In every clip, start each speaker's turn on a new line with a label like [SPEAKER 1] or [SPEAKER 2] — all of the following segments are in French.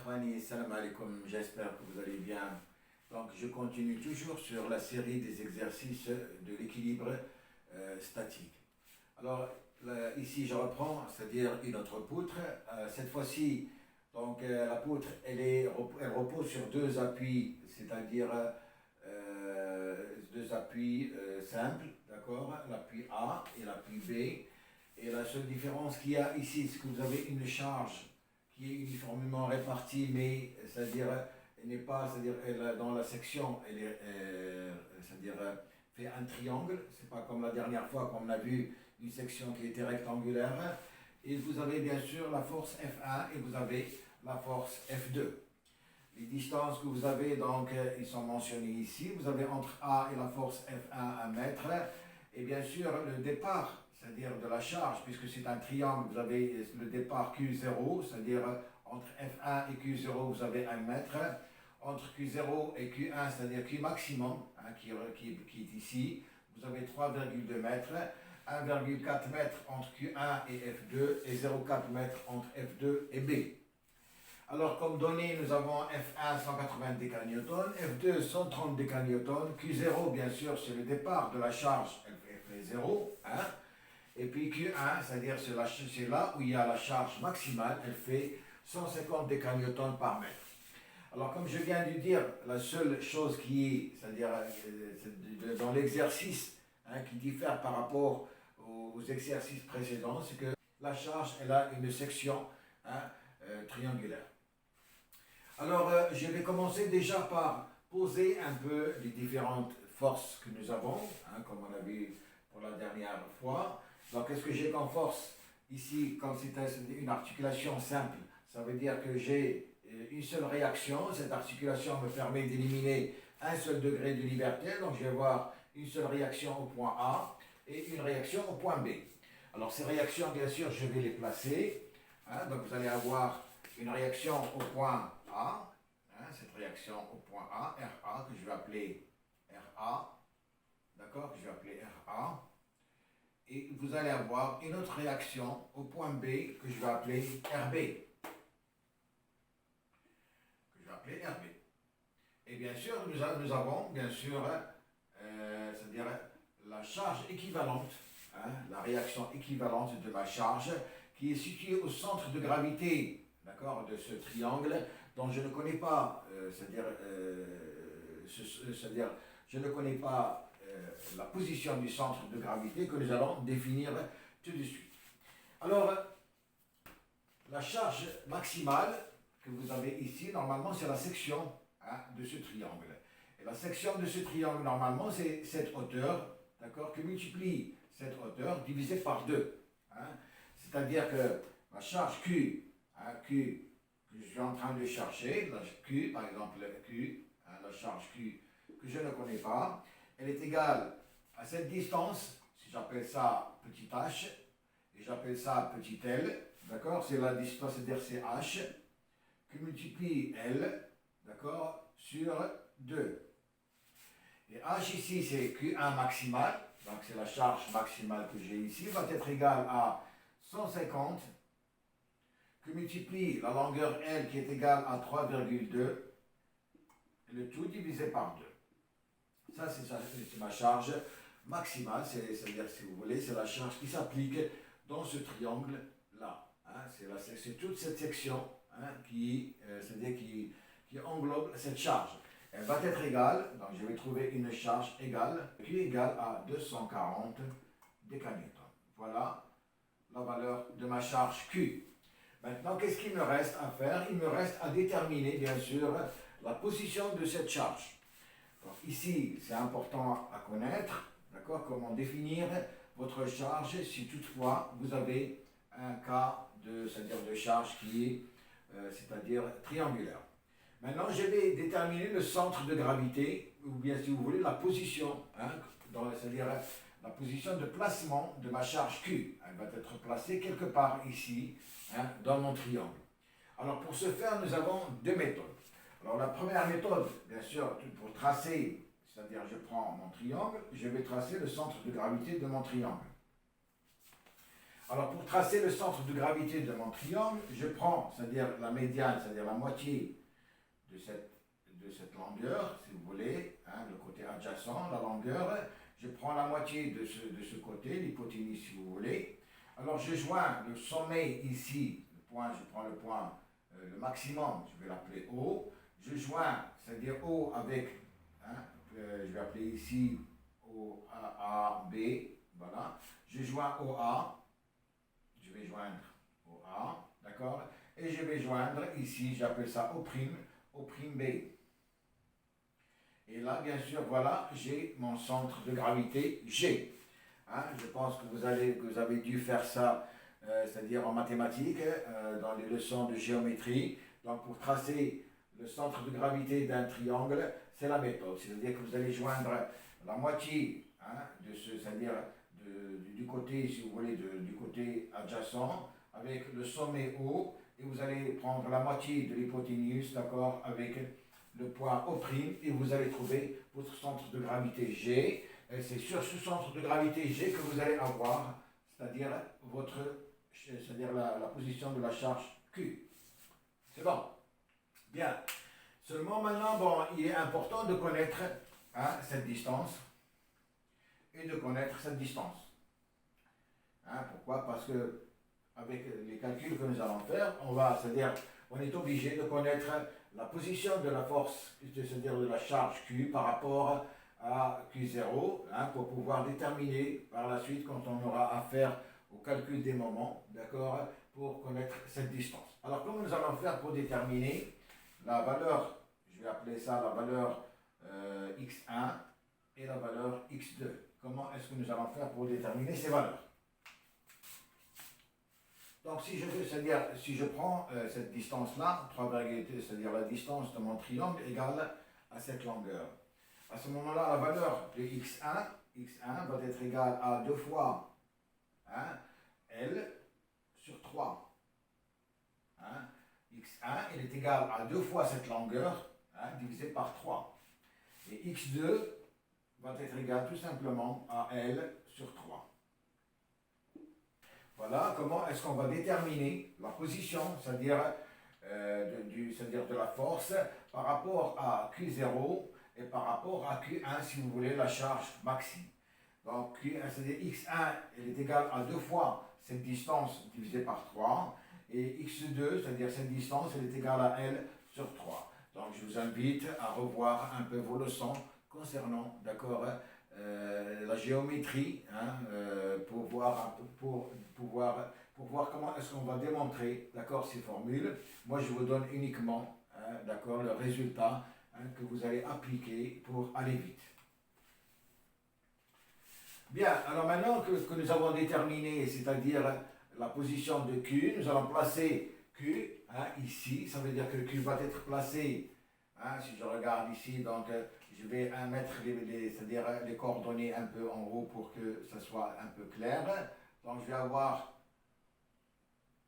[SPEAKER 1] Akhwani, salam alaikum, j'espère que vous allez bien. Donc je continue toujours sur la série des exercices de l'équilibre statique. Alors ici je reprends, c'est-à-dire une autre poutre. Cette fois-ci, donc la poutre elle repose sur deux appuis, c'est-à-dire deux appuis simples, d'accord, l'appui A et l'appui B. Et la seule différence qu'il y a ici, c'est que vous avez une charge qui est uniformément répartie, mais c'est-à-dire elle n'est pas, c'est-à-dire dans la section, elle est, c'est-à-dire fait un triangle. C'est pas comme la dernière fois qu'on a vu une section qui était rectangulaire. Et vous avez bien sûr la force F1 et vous avez la force F2. Les distances que vous avez, donc, ils sont mentionnés ici. Vous avez entre A et la force F1 1 mètre. Et bien sûr, le départ, c'est-à-dire de la charge, puisque c'est un triangle, vous avez le départ Q0, c'est-à-dire entre F1 et Q0, vous avez 1 mètre. Entre Q0 et Q1, c'est-à-dire Q maximum, hein, qui est ici, vous avez 3,2 mètres. 1,4 mètres entre Q1 et F2 et 0,4 mètres entre F2 et B. Alors, comme donné, nous avons F1 180 décanewtons, F2 130 décanewtons, Q0, bien sûr, c'est le départ de la charge, elle fait 0, hein. Et puis Q1, c'est-à-dire c'est là où il y a la charge maximale, elle fait 150 décanewtons par mètre. Alors, comme je viens de dire, la seule chose qui est, c'est-à-dire dans l'exercice, hein, qui diffère par rapport aux exercices précédents, c'est que la charge, elle a une section, hein, triangulaire. Alors, je vais commencer déjà par poser un peu les différentes forces que nous avons, hein, comme on a vu pour la dernière fois. Donc, qu'est-ce que j'ai comme force? Ici, comme c'est une articulation simple, ça veut dire que j'ai une seule réaction. Cette articulation me permet d'éliminer un seul degré de liberté. Donc, je vais avoir une seule réaction au point A et une réaction au point B. Alors, ces réactions, bien sûr, je vais les placer. Hein, donc, vous allez avoir une réaction au point A, hein, cette réaction au point A, RA, que je vais appeler RA, d'accord, que je vais appeler RA. Et vous allez avoir une autre réaction au point B, que je vais appeler RB. Que je vais appeler RB. Et bien sûr, nous avons, bien sûr, c'est-à-dire la charge équivalente, hein, la réaction équivalente de ma charge, qui est située au centre de gravité, d'accord, de ce triangle, dont je ne connais pas, c'est-à-dire je ne connais pas la position du centre de gravité, que nous allons définir tout de suite. Alors, la charge maximale que vous avez ici, normalement, c'est la section, hein, de ce triangle. Et la section de ce triangle, normalement, c'est cette hauteur, d'accord, que multiplie cette hauteur divisée par 2. Hein. C'est-à-dire que la charge Q, hein, Q, que je suis en train de chercher, la Q, par exemple, Q, hein, la charge Q, que je ne connais pas, elle est égale à cette distance, si j'appelle ça petit h, et j'appelle ça petit l, d'accord, c'est la distance, c'est-à-dire c'est h, que multiplie l, d'accord, sur 2. Et h ici, c'est Q1 maximal, donc c'est la charge maximale que j'ai ici, va être égale à 150, que multiplie la longueur L qui est égale à 3,2, et le tout divisé par 2. Ça, c'est ma charge maximale, c'est-à-dire, si vous voulez, c'est la charge qui s'applique dans ce triangle-là. Hein, c'est toute cette section, hein, qui englobe cette charge. Elle va être égale, donc je vais trouver une charge égale, qui est égale à 240 décanewtons. Voilà la valeur de ma charge Q. Maintenant, qu'est-ce qu'il me reste à faire? Il me reste à déterminer, bien sûr, la position de cette charge. Donc, ici, c'est important à connaître, d'accord, comment définir votre charge si toutefois vous avez un cas c'est-à-dire de charge qui est, c'est-à-dire triangulaire. Maintenant, je vais déterminer le centre de gravité, ou bien si vous voulez, la position, hein, c'est-à-dire la position de placement de ma charge Q. Elle va être placée quelque part ici, hein, dans mon triangle. Alors, pour ce faire, nous avons deux méthodes. Alors, la première méthode, bien sûr, pour tracer, c'est-à-dire je prends mon triangle, je vais tracer le centre de gravité de mon triangle. Alors pour tracer le centre de gravité de mon triangle, je prends, c'est-à-dire la médiane, c'est-à-dire la moitié de cette longueur, si vous voulez, hein, le côté adjacent, la longueur. Je prends la moitié de ce côté, l'hypoténuse si vous voulez. Alors je joins le sommet ici, le point, je prends le point, le maximum, je vais l'appeler O. Je joins, c'est-à-dire O avec, hein, je vais appeler ici O, A, B, voilà. Je joins OA, je vais joindre OA, d'accord? Et je vais joindre ici, j'appelle ça O', O'B. Et là, bien sûr, voilà, j'ai mon centre de gravité G. Hein, je pense que vous avez dû faire ça, c'est-à-dire en mathématiques, dans les leçons de géométrie. Donc, pour tracer le centre de gravité d'un triangle, c'est la méthode. C'est-à-dire que vous allez joindre la moitié, hein, c'est-à-dire du côté, si vous voulez, du côté adjacent, avec le sommet haut, et vous allez prendre la moitié de l'hypoténuse, d'accord, avec le point O', et vous allez trouver votre centre de gravité G. Et c'est sur ce centre de gravité G que vous allez avoir, c'est-à-dire la position de la charge Q. C'est bon. Bien. Seulement maintenant, bon, il est important de connaître, hein, cette distance et de connaître cette distance. Hein, pourquoi? Parce que avec les calculs que nous allons faire, on est obligé de connaître la position de la force, c'est-à-dire de la charge Q par rapport à Q0, hein, pour pouvoir déterminer par la suite, quand on aura affaire au calcul des moments, d'accord, pour connaître cette distance. Alors, comment nous allons faire pour déterminer la valeur, je vais appeler ça la valeur x1 et la valeur x2? Comment est-ce que nous allons faire pour déterminer ces valeurs? Donc, c'est-à-dire, si je prends cette distance-là, 3,2, c'est-à-dire la distance de mon triangle égale à cette longueur. À ce moment-là, la valeur de x1 va être égale à 2 fois, hein, L sur 3. Hein. x1, elle est égale à 2 fois cette longueur, hein, divisé par 3. Et x2 va être égal tout simplement à L sur 3. Voilà comment est-ce qu'on va déterminer la position, c'est-à-dire de la force par rapport à Q0 et par rapport à Q1, si vous voulez, la charge maxi. Donc Q1, c'est-à-dire x1, elle est égale à 2 fois cette distance divisée par 3, et x2, c'est-à-dire cette distance, elle est égale à L sur 3. Donc je vous invite à revoir un peu vos leçons concernant, d'accord, la géométrie, hein, pour voir comment est-ce qu'on va démontrer, d'accord, ces formules. Moi, je vous donne uniquement, hein, d'accord, le résultat, hein, que vous allez appliquer pour aller vite. Bien, alors maintenant que nous avons déterminé, c'est-à-dire la position de Q, nous allons placer Q, hein, ici. Ça veut dire que Q va être placé, hein, si je regarde ici, donc je vais mettre c'est-à-dire les coordonnées un peu en haut pour que ça soit un peu clair. Donc je vais avoir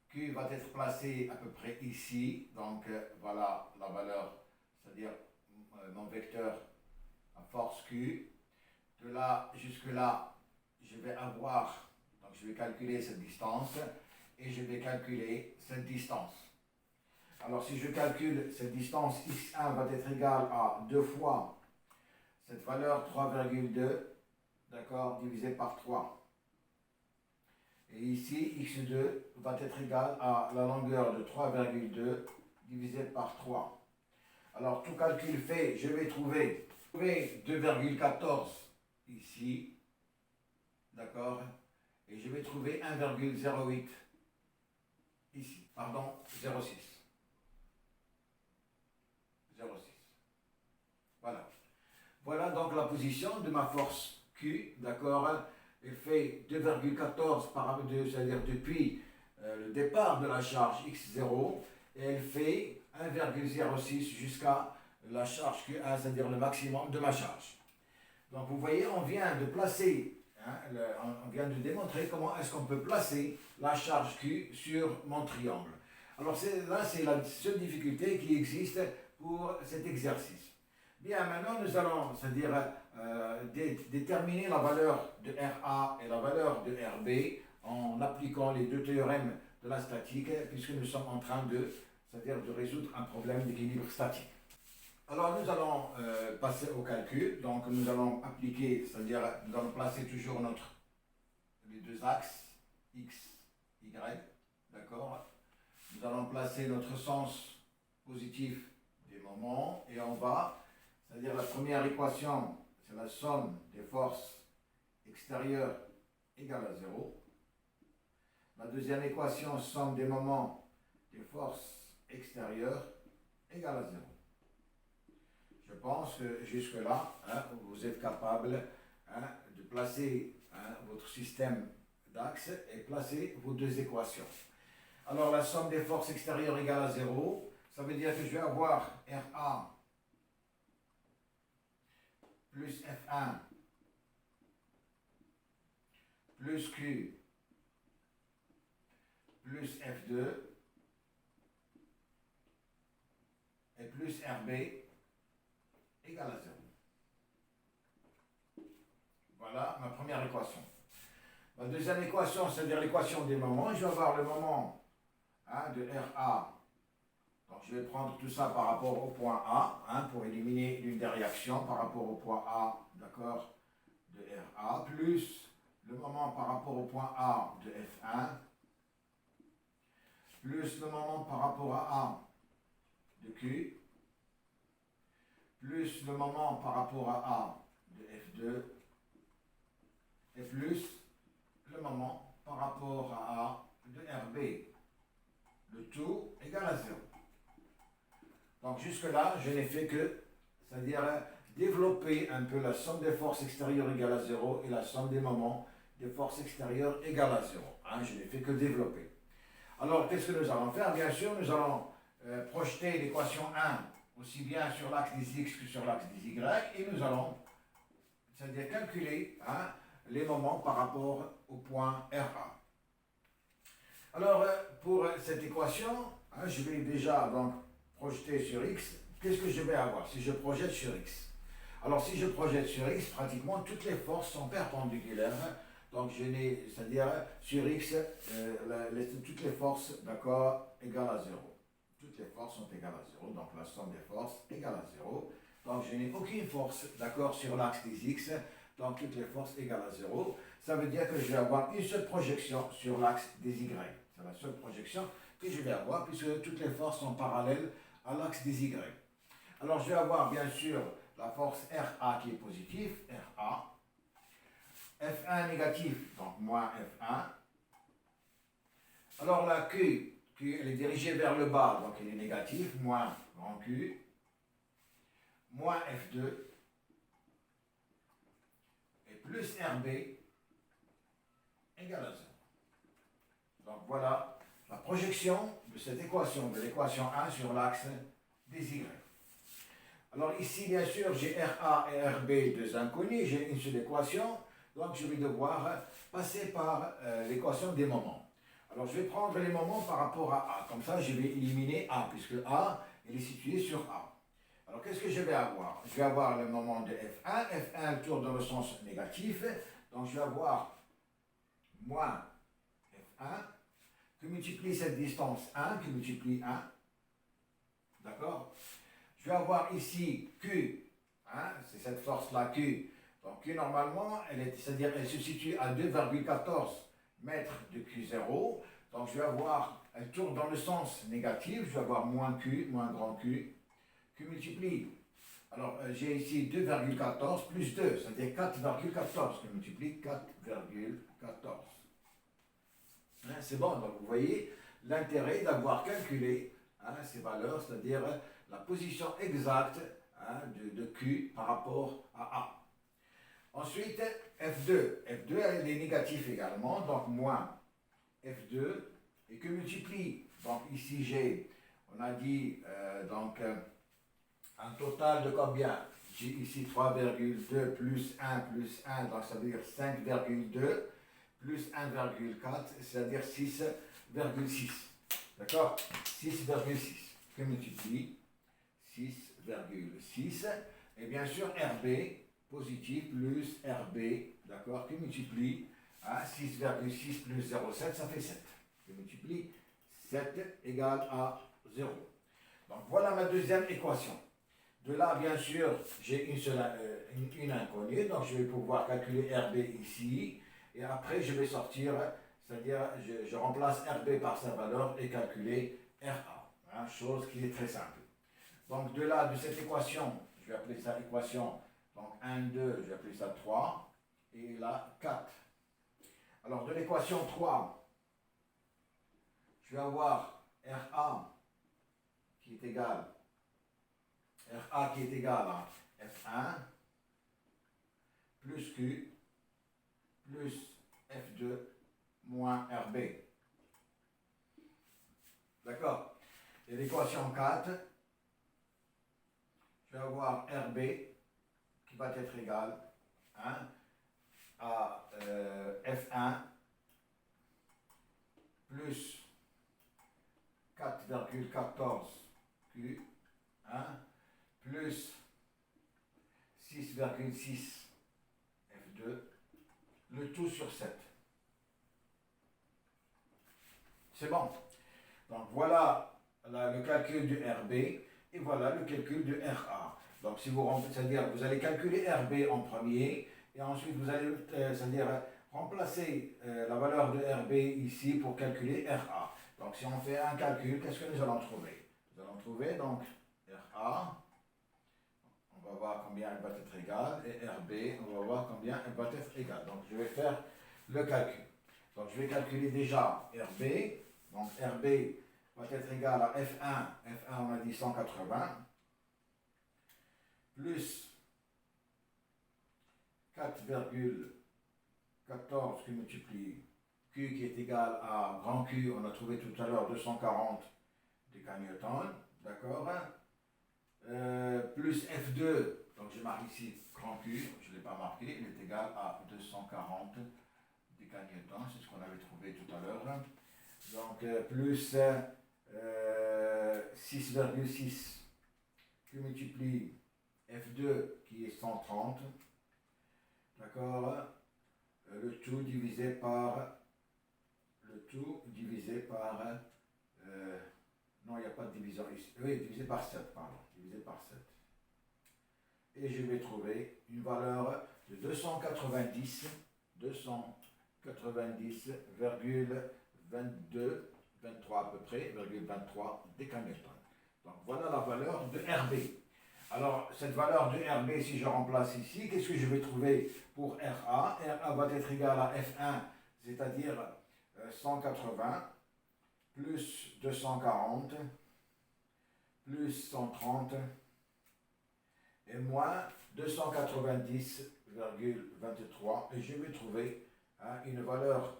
[SPEAKER 1] Q va être placé à peu près ici. Donc voilà la valeur, c'est-à-dire mon vecteur à force Q. De là jusque là, je vais avoir, donc je vais calculer cette distance et je vais calculer cette distance. Alors si je calcule cette distance, x1 va être égal à 2 fois cette valeur 3,2, d'accord, divisé par 3. Et ici, x2 va être égal à la longueur de 3,2 divisé par 3. Alors, tout calcul fait, je vais trouver 2,14 ici, d'accord, et je vais trouver 1,08 ici, pardon, 0,6. 0,6. Voilà. Voilà donc la position de ma force Q, d'accord. Elle fait 2,14 c'est-à-dire depuis le départ de la charge x0, et elle fait 1,06 jusqu'à la charge Q1, c'est-à-dire le maximum de ma charge. Donc vous voyez, on vient de placer, hein, on vient de démontrer comment est-ce qu'on peut placer la charge Q sur mon triangle. Alors là, c'est la seule difficulté qui existe pour cet exercice. Bien, maintenant nous allons, c'est-à-dire déterminer la valeur de RA et la valeur de RB en appliquant les deux théorèmes de la statique, puisque nous sommes en train c'est-à-dire de résoudre un problème d'équilibre statique. Alors nous allons passer au calcul, donc nous allons appliquer, c'est-à-dire nous allons placer toujours les deux axes, x, y, d'accord. Nous allons placer notre sens positif des moments et on va, c'est-à-dire la première équation, c'est la somme des forces extérieures égale à 0. La deuxième équation, somme des moments des forces extérieures égale à 0. Je pense que jusque-là, vous êtes capable de placer votre système d'axes et placer vos deux équations. Alors la somme des forces extérieures égale à 0, ça veut dire que je vais avoir RA plus F1 plus Q plus F2 et plus RB égale à 0. Voilà ma première équation. Ma deuxième équation, c'est-à-dire l'équation des moments, je vais avoir le moment de RA. Donc je vais prendre tout ça par rapport au point A, pour éliminer l'une des réactions par rapport au point A, d'accord, de RA, plus le moment par rapport au point A de F1, plus le moment par rapport à A de Q, plus le moment par rapport à A de F2, et plus le moment par rapport à A de RB. Le tout égale à 0. Donc jusque-là, je n'ai fait que, c'est-à-dire développer un peu la somme des forces extérieures égale à 0 et la somme des moments des forces extérieures égale à 0. Je n'ai fait que développer. Alors, qu'est-ce que nous allons faire? Bien sûr, nous allons projeter l'équation 1 aussi bien sur l'axe des x que sur l'axe des y, et nous allons, c'est-à-dire calculer les moments par rapport au point RA. Alors, pour cette équation, je vais déjà donc projeter sur x. Qu'est-ce que je vais avoir si je projette sur x? Alors, si je projette sur x, pratiquement toutes les forces sont perpendiculaires. Donc, je n'ai, c'est-à-dire sur x, toutes les forces, d'accord, égales à 0. Toutes les forces sont égales à 0, donc la somme des forces égale à 0. Donc, je n'ai aucune force, d'accord, sur l'axe des x, donc toutes les forces égales à 0. Ça veut dire que je vais avoir une seule projection sur l'axe des y. C'est la seule projection que je vais avoir, puisque toutes les forces sont parallèles à l'axe des y. Alors, je vais avoir, bien sûr, la force RA qui est positive, RA. F1 négatif, donc moins F1. Alors, la Q, elle est dirigée vers le bas, donc elle est négative, moins grand Q, moins F2, et plus RB égale à 0. Donc voilà la projection de cette équation, de l'équation 1 sur l'axe des Y. Alors ici, bien sûr, j'ai RA et RB, deux inconnus, j'ai une seule équation, donc je vais devoir passer par l'équation des moments. Alors je vais prendre les moments par rapport à A, comme ça je vais éliminer A, puisque A, il est situé sur A. Alors qu'est-ce que je vais avoir? Je vais avoir le moment de F1, F1 tourne dans le sens négatif, donc je vais avoir moins F1, que multiplie cette distance 1, qui multiplie 1, d'accord? Je vais avoir ici Q, c'est cette force-là Q. Donc Q normalement, c'est-à-dire elle se situe à 2,14 mètres de Q0. Donc je vais avoir, elle tourne dans le sens négatif, je vais avoir moins Q, moins grand Q, Q multiplie. Alors j'ai ici 2,14 plus 2, c'est-à-dire 4,14, qui multiplie 4,14. C'est bon, donc vous voyez l'intérêt d'avoir calculé ces valeurs, c'est-à-dire la position exacte de Q par rapport à A. Ensuite, F2. F2, elle est négative également, donc moins F2, et que multiplie. Donc ici, on a dit, un total de combien? J'ai ici 3,2 plus 1, donc ça veut dire 5,2 plus 1,4, c'est-à-dire 6,6. D'accord? 6,6. Que multiplie 6,6. Et bien sûr, RB positif plus RB, d'accord, qui multiplie Hein, 6,6 plus 0,7, ça fait 7. Je multiplie 7 égale à 0. Donc voilà ma deuxième équation. De là, bien sûr, j'ai une inconnue, donc je vais pouvoir calculer RB ici, et après je vais sortir, c'est-à-dire je remplace RB par sa valeur et calculer RA, hein, chose qui est très simple. Donc de là, de cette équation, je vais appeler ça équation, donc 1, 2, je vais appeler ça 3, et là 4. Alors de l'équation 3, je vais avoir RA qui est égal à F1 plus Q plus F2 moins RB. D'accord? Et l'équation 4, je vais avoir RB qui va être égal, hein, à F1 plus 4,14 Q, hein, plus 6,6 F2, le tout sur 7. C'est bon. Donc voilà le calcul du RB et voilà le calcul du RA. Donc si vous c'est-à-dire vous allez calculer RB en premier et ensuite vous allez c'est-à-dire remplacer la valeur de RB ici pour calculer RA. Donc si on fait un calcul, qu'est-ce que nous allons trouver? Nous allons trouver donc RA, on va voir combien elle va être égale, et RB, on va voir combien elle va être égale. Donc je vais faire le calcul. Donc je vais calculer déjà RB, donc RB va être égal à F1, F1 on a dit 180, plus 4,14 qui multiplie Q qui est égal à grand Q, on a trouvé tout à l'heure 240 décanewtons, d'accord, plus F2, donc je marque ici grand Q, je ne l'ai pas marqué, il est égal à 240 décanewtons, c'est ce qu'on avait trouvé tout à l'heure, donc plus 6,6 qui multiplie F2 qui est 130, d'accord, le tout divisé par non, il n'y a pas de diviseur ici. Oui, divisé par 7, pardon. Divisé par 7. Et je vais trouver une valeur de 290,22, 23 à peu près, 23 décanewtons. Donc voilà la valeur de RB. Alors cette valeur de RB, si je remplace ici, qu'est-ce que je vais trouver pour RA? RA va être égal à F1, c'est-à-dire 180 plus 240 plus 130 et moins 290,23 et je vais trouver une valeur,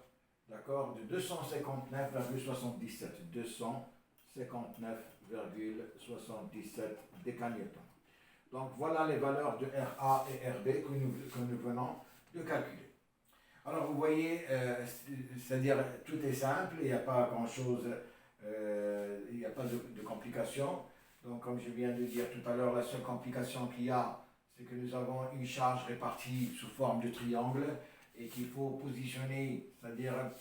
[SPEAKER 1] d'accord, de 259,77 décanewtons. Donc voilà les valeurs de RA et RB que nous venons de calculer. Alors vous voyez, c'est-à-dire tout est simple, il n'y a pas grand-chose, il n'y a pas de complications. Donc comme je viens de dire tout à l'heure, la seule complication qu'il y a, c'est que nous avons une charge répartie sous forme de triangle et qu'il faut positionner, c'est-à-dire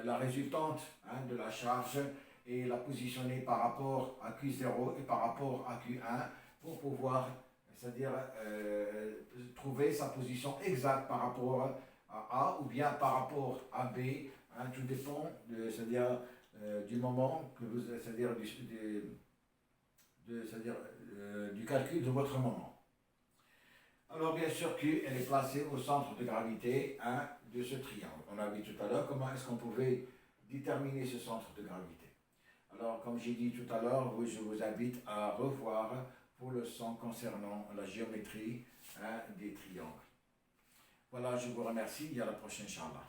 [SPEAKER 1] la résultante de la charge et la positionner par rapport à Q0 et par rapport à Q1 pour pouvoir, c'est-à-dire trouver sa position exacte par rapport à A ou bien par rapport à B, tout dépend c'est-à-dire du moment que vous, c'est-à-dire du calcul de votre moment. Alors bien sûr Q, elle est placée au centre de gravité de ce triangle. On a vu tout à l'heure comment est-ce qu'on pouvait déterminer ce centre de gravité. Alors comme j'ai dit tout à l'heure, je vous invite à revoir vos leçons concernant la géométrie des triangles. Voilà, je vous remercie et à la prochaine, Inch'Allah.